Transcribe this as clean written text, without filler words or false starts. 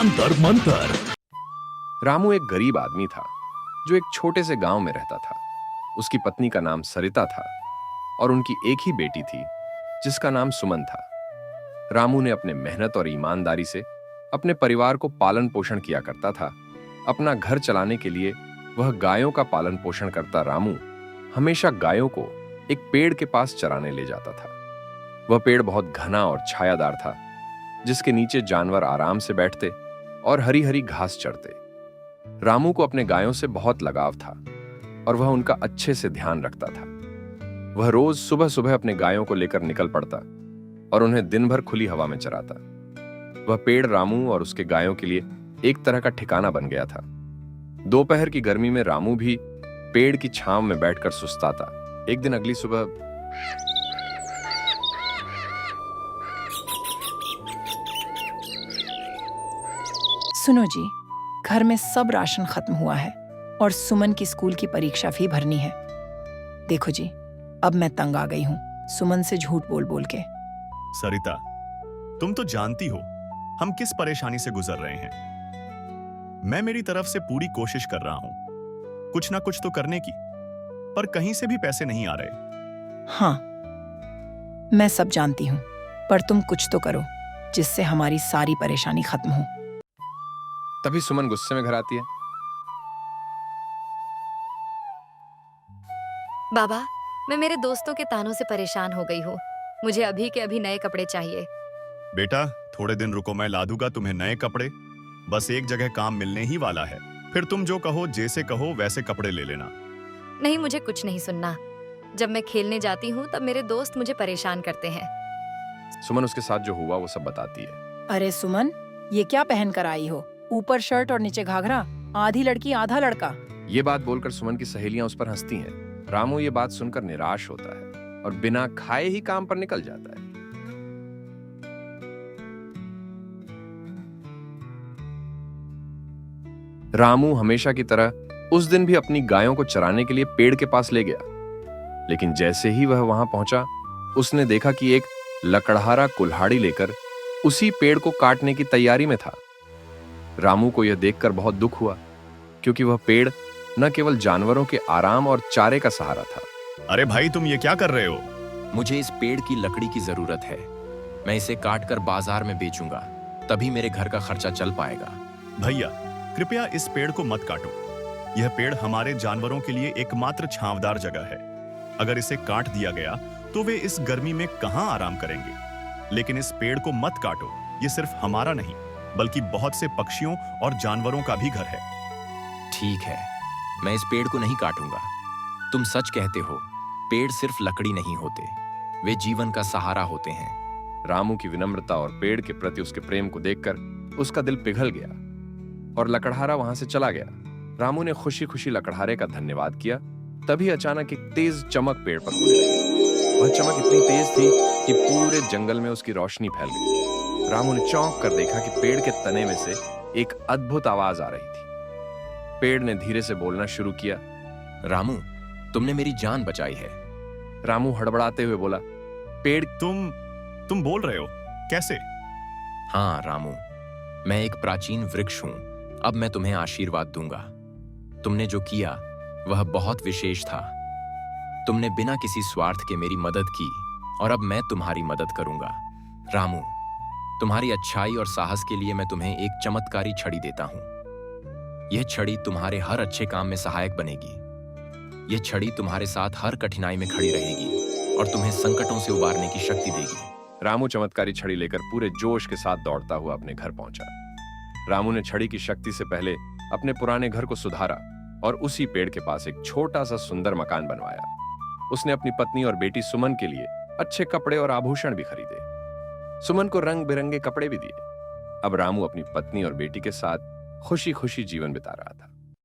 जंतर मंतर। रामू एक गरीब आदमी था जो एक छोटे से गांव में रहता था। उसकी पत्नी का नाम सरिता था और उनकी एक ही बेटी थी जिसका नाम सुमन था। रामू ने अपने मेहनत और ईमानदारी से अपने परिवार को पालन पोषण किया करता था। अपना घर चलाने के लिए वह गायों का पालन पोषण करता रामू हमेशा गायों को एक पेड़ के पास चराने ले जाता था। वह पेड़ बहुत घना और छायादार था जिसके नीचे जानवर आराम से बैठते और हरी हरी घास चरते। रामू को अपने गायों से बहुत लगाव था और वह उनका अच्छे से ध्यान रखता था। वह रोज सुबह सुबह अपने गायों को लेकर निकल पड़ता और उन्हें दिन भर खुली हवा में चराता। वह पेड़ रामू और उसके गायों के लिए एक तरह का ठिकाना बन गया था। दोपहर की गर्मी में रामू भी पेड़ की छांव में बैठकर सुस्ताता। एक दिन अगली सुबह सुनो जी, घर में सब राशन खत्म हुआ है और सुमन की स्कूल की परीक्षा फी भरनी है। देखो जी, अब मैं तंग आ गई हूँ सुमन से झूठ बोल बोल के। सरिता, तुम तो जानती हो हम किस परेशानी से गुजर रहे हैं। मैं मेरी तरफ से पूरी कोशिश कर रहा हूं कुछ ना कुछ तो करने की, पर कहीं से भी पैसे नहीं आ रहे। हाँ, मैं सब जानती हूँ, पर तुम कुछ तो करो जिससे हमारी सारी परेशानी खत्म हो। तभी सुमन गुस्से में घर आती है। बाबा, मैं मेरे दोस्तों के तानों से परेशान हो गई हूँ। मुझे अभी के अभी नए कपड़े चाहिए। बेटा, थोड़े दिन रुको, मैं ला दूंगा तुम्हें नए कपड़े। बस एक जगह काम मिलने ही वाला है, फिर तुम जो कहो, जैसे कहो वैसे कपड़े ले लेना। नहीं, मुझे कुछ नहीं सुनना। जब मैं खेलने जाती हूँ तब मेरे दोस्त मुझे परेशान करते हैं। सुमन उसके साथ जो हुआ वो सब बताती है। अरे सुमन, ये क्या पहन कर आई हो? ऊपर शर्ट और नीचे घाघरा, आधी लड़की आधा लड़का। ये बात बोलकर सुमन की सहेलियां उस पर हंसती हैं। रामू ये बात सुनकर निराश होता है और बिना खाए ही काम पर निकल जाता है। रामू हमेशा की तरह उस दिन भी अपनी गायों को चराने के लिए पेड़ के पास ले गया, लेकिन जैसे ही वह वहां पहुंचा उसने देखा कि एक लकड़हारा कुल्हाड़ी लेकर उसी पेड़ को काटने की तैयारी में था। रामू को यह देखकर बहुत दुख हुआ क्योंकि वह पेड़ न केवल जानवरों के आराम और चारे का सहारा था। अरे भाई, तुम ये क्या कर रहे हो? मुझे इस पेड़ की लकड़ी की जरूरत है। मैं इसे काटकर बाजार में बेचूंगा, तभी मेरे घर का खर्चा चल पाएगा। भैया, कृपया इस पेड़ को मत काटो। यह पेड़ हमारे जानवरों के लिए एकमात्र छांवदार जगह है। अगर इसे काट दिया गया तो वे इस गर्मी में कहां आराम करेंगे। लेकिन इस पेड़ को मत काटो। ये सिर्फ हमारा नहीं बल्कि बहुत से पक्षियों और जानवरों का भी घर है। ठीक है, मैं इस पेड़ को नहीं काटूंगा। तुम सच कहते हो, पेड़ सिर्फ लकड़ी नहीं होते, वे जीवन का सहारा होते हैं। रामू की विनम्रता और पेड़ के प्रति उसके प्रेम को देखकर उसका दिल पिघल गया और लकड़हारा वहां से चला गया। रामू ने खुशी खुशी लकड़हारे का धन्यवाद किया। तभी अचानक एक तेज चमक पेड़ पर होने लगी। वह चमक इतनी तेज थी कि पूरे जंगल में उसकी रोशनी फैल गई। रामू ने चौंक कर देखा कि पेड़ के तने में से एक अद्भुत आवाज आ रही थी। पेड़ ने धीरे से बोलना शुरू किया। रामू, तुमने मेरी जान बचाई है। रामू हड़बड़ाते हुए बोला, पेड़, तुम बोल रहे हो? कैसे? हाँ रामू, मैं एक प्राचीन वृक्ष हूं। अब मैं तुम्हें आशीर्वाद दूंगा। तुमने जो किया वह बहुत विशेष था। तुमने बिना किसी स्वार्थ के मेरी मदद की और अब मैं तुम्हारी मदद करूंगा। रामू, तुम्हारी अच्छाई और साहस के लिए मैं तुम्हें एक चमत्कारी छड़ी देता हूं। यह छड़ी तुम्हारे हर अच्छे काम में सहायक बनेगी। यह छड़ी तुम्हारे साथ हर कठिनाई में खड़ी रहेगी और तुम्हें संकटों से उबारने की शक्ति देगी। रामू चमत्कारी छड़ी लेकर पूरे जोश के साथ दौड़ता हुआ अपने घर पहुंचा। रामू ने छड़ी की शक्ति से पहले अपने पुराने घर को सुधारा और उसी पेड़ के पास एक छोटा सा सुंदर मकान बनवाया। उसने अपनी पत्नी और बेटी सुमन के लिए अच्छे कपड़े और आभूषण भी खरीदे। सुमन को रंग बिरंगे कपड़े भी दिए। अब रामू अपनी पत्नी और बेटी के साथ खुशी खुशी जीवन बिता रहा था।